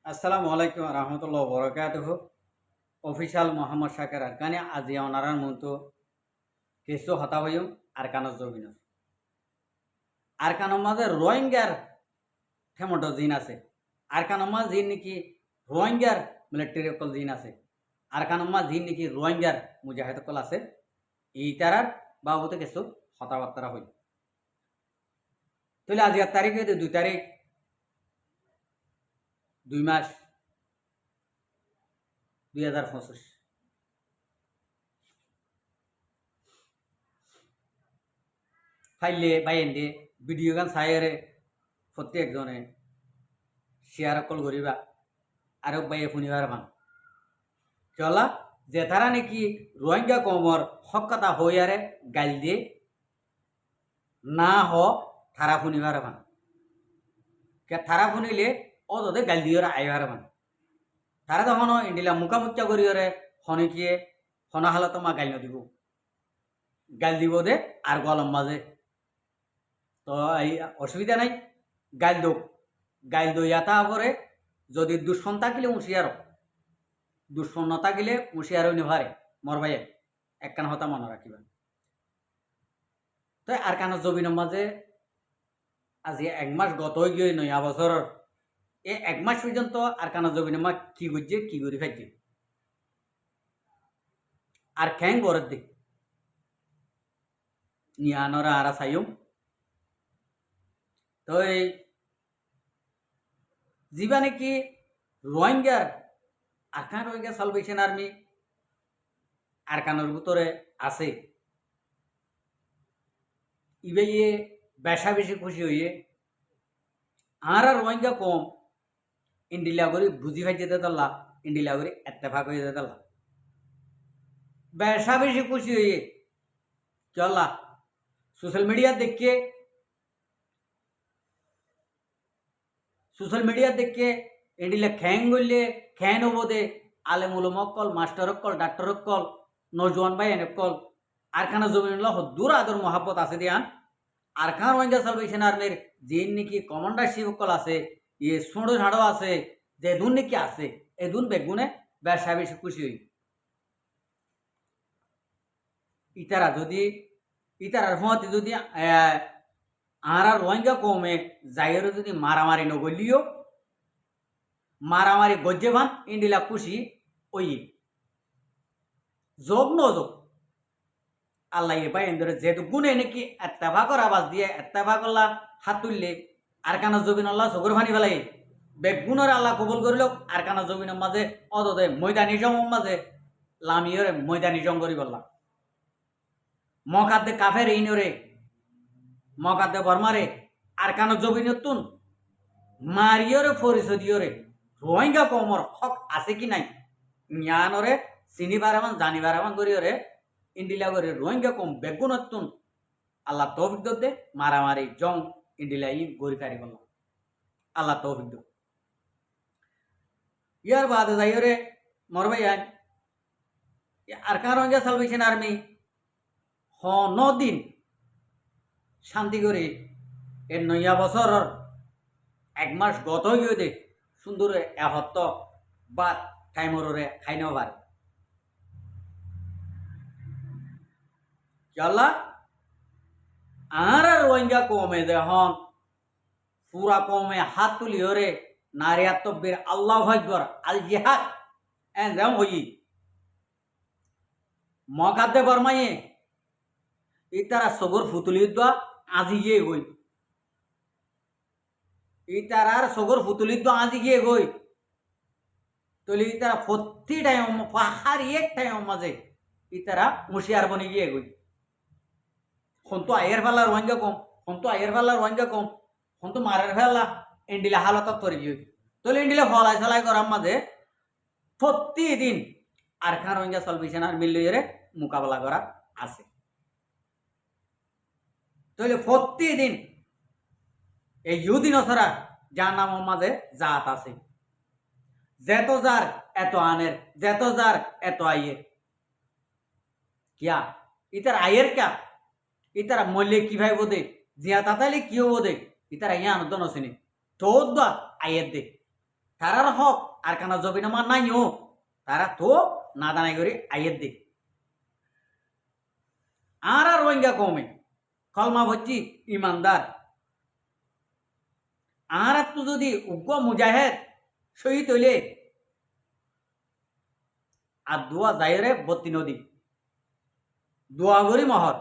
আসসালামু আলাইকুম রহমতুল্লাহ বরকাতুহ অফিসিয়াল মোহাম্মদ শাকের আরকানি আজি অনারার মতো কিছু হতা হইম আরকানোর জমিনের আরকানোর মাঝে রোহিঙ্গার ঠেমটো জিন আছে। আরকানোর মাঝ জিন নাকি রোহিঙ্গার মিলিটারি অকল জিন আছে। আরকানোর মাঝ জিন নাকি রোহিঙ্গার মুজাহিদ অকল আছে। এই তারার বাবুতে কিছু হতাবার্তা হই। তাহলে আজকের তারিখে 2 তারিখ 2 মাস 2025 ফাইলে বাইন্দে ভিডিও গান চাইরে প্রত্যেকজনে শেয়ার অকল করিবা আর বাইয়ে শুনিবার মান চলা যে তারা নাকি রোহিঙ্গা কমর হক কথা হইয়ারে গাল দিয়ে না হ থারা শুনিবার মান কে থারা শুনিলে অদে গাল দিয়ে আইবার মান তারা তখন ইন্ডিলা মুখামুখা করিয়রে শনিকিয়ে শনাহালত মা গাল নদিব গাল দিব দে আর গলম মাঝে তো এই অসুবিধা নাই গাইল দোক গাইল দইয়া তারপরে যদি দুশ্মন থাকিলে হুঁশিয়ার দুশ্মন ন থাকিলে হুঁশিয়ার নিভারে মর ভাইয়ে একখান হতা মনে রাখিবা। তো আর কান জবিনের মাঝে আজি 1 মাস গত হয়ে গিয়ে নয়া বছর এই 1 মাস পর্যন্ত আর কান জবিনের মা কি করছে কি করি খাইছে আর খ্যাং গড়ের দিক নিয়ানরা আর চাইম তো এই যিবা নাকি রোহিঙ্গার আরকান রোহিঙ্গা সালভেশন আর্মি আরকানের ভিতরে আছে ইয়ে বেশা বেশি খুশি হইয়ে আর রোহিঙ্গা কম ইন্ডিলা করে বুঝি ভাই যেতে তাল্লা ইন্ডিলা করে এত্তেফাক হয়ে যেতে তাল্লা বেশা বেশি খুশি হইয়ে চল্লা সোশ্যাল মিডিয়া দেখে ইন্ডিলা খ্যাং গইলে খ্যান হবো দে আলেমুল মক্কল মাস্টার অক্কল ডাক্তার অক্কল নজওয়ান ভাই এনেকল আরখানা জমিন হদ্দুর আদর মহাব্বত আছে দিয়ান আরখান রোহিঙ্গা সালভেশন আর্মির যে নাকি কমান্ডারশিপ অক্কল আছে ইয়ে ছোঁড়ো ঝাড়ো আছে যে দুন নাকি আছে এ দুন বেগুনে ব্যবসা বেশি খুশি হই ইতারা যদি ইতারার ফোঁতে যদি আর রোহিঙ্গা কমে যাইয়েরও যদি মারামারি নগলিও মারামারি গজ্জে ভান ইন্ডিলা খুশি ওই যোগ নযোগ আল্লাহ পাই এন্দরে যেহেতু গুনে নাকি এত্তেফাকর আবাজ দিয়ে এত্তেফাকল্লা হাত তুললে আর কানা জবিন আল্লাহ চকুর ফানি ফেলাই বেগুনের আল্লাহ কবুল করিল আর কানা জবিনের মাঝে অদতে ময়দানি জমের মাঝে লামিয়রে ময়দানি জম করি বললাম মকাদ্দে কাফের ইনরে মকাদ্দে বর্মারে আর কানা জবিনের তুন মারিয়রে পরিচয় দিয়রে রোহিঙ্গা কমর হক আছে কি নাই জ্ঞানরে চিনিবার এমন জানিবার এমন করিয়রে ইন্ডিলা করে রোহিঙ্গা কম বেগুনতুন আল্লাহ তৌফিক দে মারামারি জং ইন্ডিলা ই গরি কারি করল আল্লাহ তৌফিক দ ইয়ার বাদে যাইরে মরবাই আর কার রোহিঙ্গা সালভেশন আর্মি হ 9 দিন শান্তি করে এর নয়া বছর 1 মাস গত হয়ে দে সুন্দর এহত্ত বাদ টাইমরে খাই নেওয়া পারে চল্লা আর রোহিঙ্গা কমে যখন পুরা কমে হাত তুলি হরে নারিয়াত তব্বির আল্লাহু আকবার আল জিহাদ যেমন হই মকাদ্দে বর্মাইয়ে ইতারা সগর ফুতুলি দোয়া আজি গিয়ে হই ইতারার সগর ফুতুলি দোয়া আজি গিয়ে হই তলি ইতারা প্রতি টাইম পাহাড়ি এক টাইম মাঝে ইতারা মুশিয়ার বনে গিয়ে গই হন্তু আয়ের ফেলা রোহিঙ্গা কম হন্তু আয়ের ফেলা রোহিঙ্গা কম হন্তু মারের ফেলা ইন্ডিলা হালত তরি গিয়ে তলে ইন্ডিলা ফলাই ফেলাই করার মাঝে প্রতিদিন আর খান রোহিঙ্গা সালভেশন আর মিলিয়ে মোকাবেলা করা আছে তলে প্রতিদিন এই ইহুদিন অসরা যার নাম মাঝে জাত আছে যেত যার এত আনের যেত যার এত আয়ের কিয়া ইতার আয়ের কা ইতারা মল্লে কিভাবে বোধে জিয়া তাতালে কি বোধে ইতারা ইয়া আনন্দ নসেনি তো আয়ের দে তারার হক আর কানা জবিন আমার নাইও তারা তো না দানাই করে আইয়ের দে আর রোহিঙ্গা কমে কলমা হচ্ছি ইমানদার আর তো যদি উগ্র মুজাহেদ শহীদ হইলে আর দোয়া যাইরে বত্তি নদী দোয়া করি মহর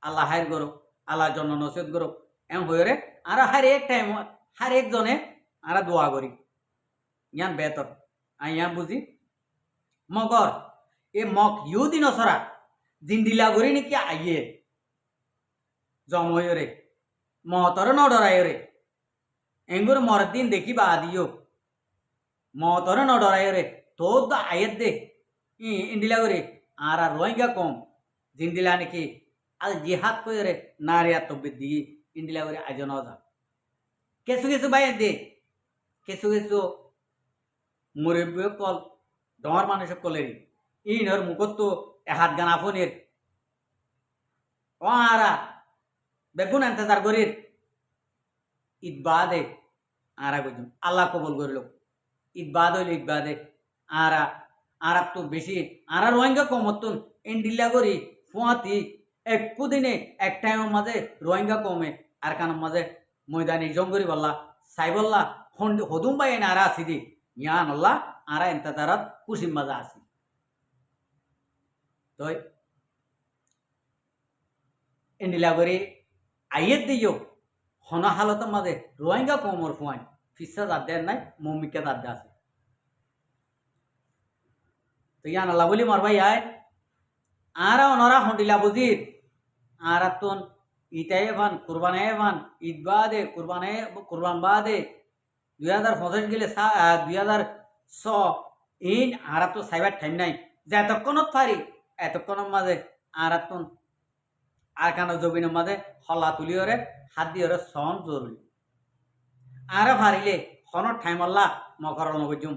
আল্লাহ হায়ের গরো আল্লাহ জন্য নসিহত গরো এম হয়ে রে আর হার এক টাইম হার একজনে আর দোয়া করি ইয়ান বেতর আই ইয়ান বুঝি মগর এ মক ইউদি নসরা জিন্দিলা করি নাকি আইয়ে জময় রে মহতর ন ডরায় রে এঙ্গুর মরদিন দেখি বা দিও মহতর ন ডরায় রে তো আয়ের দে ইন্দিলা করে আর রোহিঙ্গা কম জিন্দিলা নাকি আর জিহাদ করে নারী আত্মবিদ দিয়ে ইন্দিলা করে আজ ন যা কিছু কিছু বাইর দে কিছু কিছু মুরব্বী কল ডর মানুষ কলেরি ইনর মুখত তো হাত গান আফনের ও আরা বেগুন এন্তজার করির ঈদ বাদে আরা বুঝুন আল্লাহ কবল করিল ঈদ বাদ হইল ঈদ বাদে আরা আরা তো বেশি আরা রোহিঙ্গা কমতন এন্ডিল্লা করি ফুয়াতি একু দিনে এক টাইমের মাঝে রোহিঙ্গা কমে আর কানের মাঝে ময়দানি জঙ্গরি বললা সাই বললা হদুম বাই এনে আরা আসি দি ইয়ান আল্লাহ আরা এন্তজারাত কুসিম মাজা আসি তো এন্ডিলা করি আইয়ের দিও হন হালতের মাঝে রোহিঙ্গা কমর ফুয়াই ফিসা জাত দেয় নাই মমিকা জাত আছে তো ইয়ান আল্লাহ বলি মার ভাই আয় আর অনরা হন্ডিলা বুঝির আর তুন ইতাই ভান কুরবানে ভান ঈদ বাদে কুরবান বাদে 2025 গেলে 2006 ইন আর তো সাইবার টাইম নাই যে এতক্ষণত পারি এতক্ষণের মাঝে আর তুন আর কানো জবিনের মাঝে হল্লা তুলিওরে হাত দিয়ে সন জরুরি আর ফারিলে হনর ঠাইমল্লা মকর নবজুম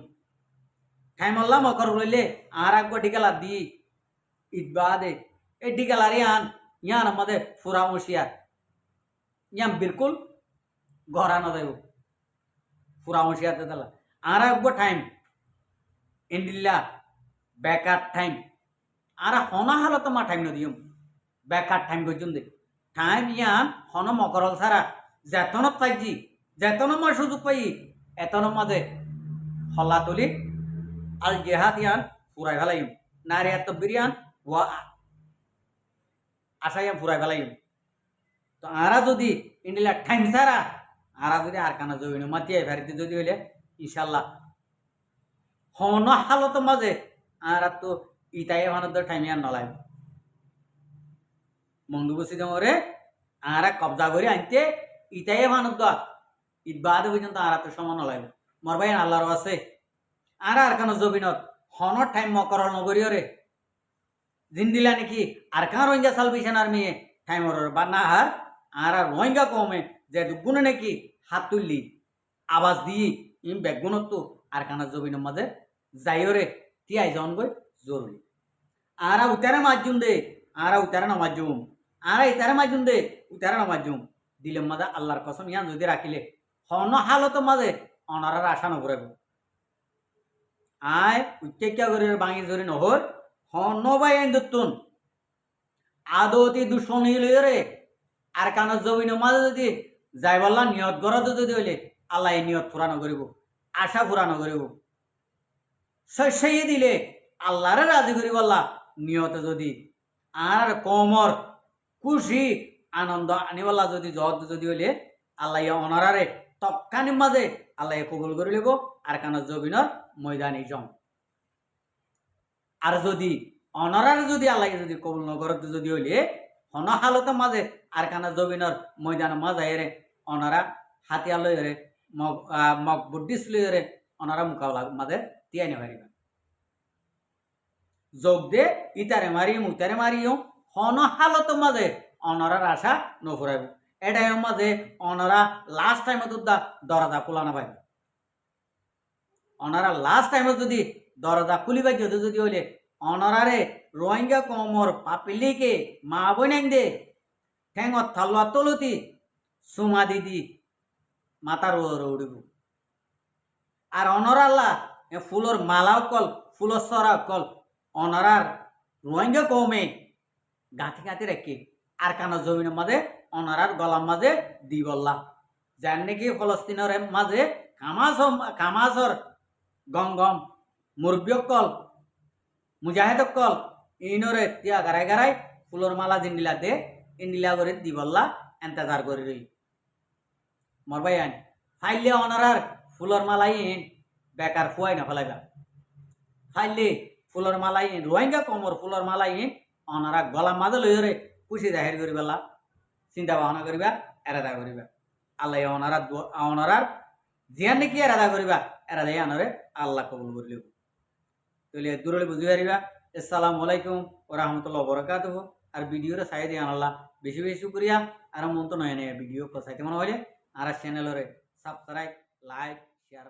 ঠাইমল্লা মকর লইলে আর একবার ডিগালা দি ঈদ বাদে এই ডিগালারি আন ইয়ান আমাদের ফুরা মুশিয়ার ইয়ান বিলকুল ঘরানো দেব ফুরা মুশিয়াতে দিলা আর একবার টাইম ইন্ডিল্লা বেকার টাইম আর হনা হালত মা টাইম নদিয়ম বেকার টাইম পর্যন্ত টাইম ইয়ান হন মকরল ছাড়া যেতনত পাইছি যেতন মই সুযোগ পাই এতন মাঝে হল্লা তুলি আল জেহাদ ইয়ান ফুরাই ফেলাইম নারী এত বিরিয়ান ওয়া আশাইয়াম ফুরাই ফেলাইম তো আরা যদি ইন্ডিলা টাইম ছাড়া আরা যদি আর কানা জমিন মাতিয়ে ফেরিতে যদি হইলে ইনশাল্লাহ হন হালত মাঝে আর তো ইতাই মানব টাইম ইয়ান নলাই মন্দু বসি দরে আর কবজা করে আনতে ইতাই মানব ঈদ বাদে পর্যন্ত আর তো সমান লাগে মর ভাই আল্লাহর আছে আর কানো জবিনত হনর টাইম মকরল নগরীয় রে জিন্দিলা নাকি আর কান রোহিঙ্গা সালভেশন আর্মি টাইমর বা না হার আর রোহিঙ্গা কমে যে দুগুণে নাকি হাত তুললি আওয়াজ দিয়ে ইম বেগুণত তো আর কানা জবিনের মাঝে যাইও রে তিয়াই জন গই জরুরি আর উতারে মাঝুম দে আর উতারে না মাঝুম আর ইতারে মাঝুম দে উতারে না মাঝুম দিলের মাঝে আল্লাহর কসম ইয়ান যদি রাখিলে হন হালত মাঝে অনারার আশা নকরে আয় উচ্চা করে বাঙি জরি নহর হন বাই দত্তুন আদতি দুশ্মন রে আর কানো জমিন মাঝে যদি যাই বললা নিয়ত গড়াতে যদি হইলে আল্লাহ এই নিয়ত পুরানো করিব আশা পুরানো করিব সেই দিলে আল্লাহরে রাজি করি বললা নিয়তে যদি আর কমর খুশি আনন্দ আনিবল্লা যদি জহর যদি হইলে আল্লাহ অনারারে তৎকালীন মাঝে আল্লাহ কবুল করে লিব আর কানা জবিনর ময়দানি জম আর যদি অনারারে যদি আল্লাহ যদি কবুল নগরতে যদি হইলে হন হালতের মাঝে আর কানা জবিনর ময়দান মাঝে রে অনারা হাতিয়ার লই রে মগ বুদ্ধিস লই রে অনারা মুকাবলা মাঝে তিয়াই নেবারিবা যোগ দে ইতারে মারিম উতারে মারিও হন হালতের মাঝে অনারার আশা নফুরাইব এটাই মাঝে অনারা লাস্ট টাইমে দুধা দরজা খোলা না পাইবে অনারা লাস্ট টাইমে যদি দরজা খুলিবাই যদি হইলে অনারারে রোহিঙ্গা কমর পাপিলিকে মা বইনাইন দে ঠেঙত থালুয়া তলতি সুমা দিদি মাতার উড়িব আর অনর আল্লাহ ফুলর মালাও কল ফুলর সরা কল অনরার রোহিঙ্গা কমে গাঁথি গাঁথি রেখে আর কানো জমিনের মাঝে অনরার গলার মাঝে দি বললা যার নাকি ফলস্তিনের মাঝে কামাসর গম গম মুরব্বী কল মুজাহিদ কল ইনরে তিয়া গারাই গারাই ফুলর মালা জিন্ডিলা দে ইন্ডিলা করে দি বললা এন্তেজার করে রই মর ভাই আইন ফাইলে অনারার ফুলর মালাই ইন বেকার ফুয়াই না ফেলাইবা ফাইলে ফুলর মালাই ইন রোহিঙ্গা কমর ফুলর মালাই ইন অনারা গলা মাঝে লই রে খুশি জাহির করি বেলা চিন্তা ভাবনা করিবা এরাদা করিবা আল্লাহ অনারার জিয়ান নাকি এরাদা করিবা এরাদা আনরে আল্লাহ কবুল করিল তাহলে দূরে বুঝি পারিবা। আসসালামু আলাইকুম ওয়া রাহমাতুল্লাহি ওয়া বারাকাতুহু। আর ভিডিওরে চাই দিয়ে আনলা বেশি বেশি শুকরিয়া। আর মন তো নয় ভিডিও কসাইতে মনে হলে আর চ্যানেলরে সাবস্ক্রাইব লাইক শেয়ার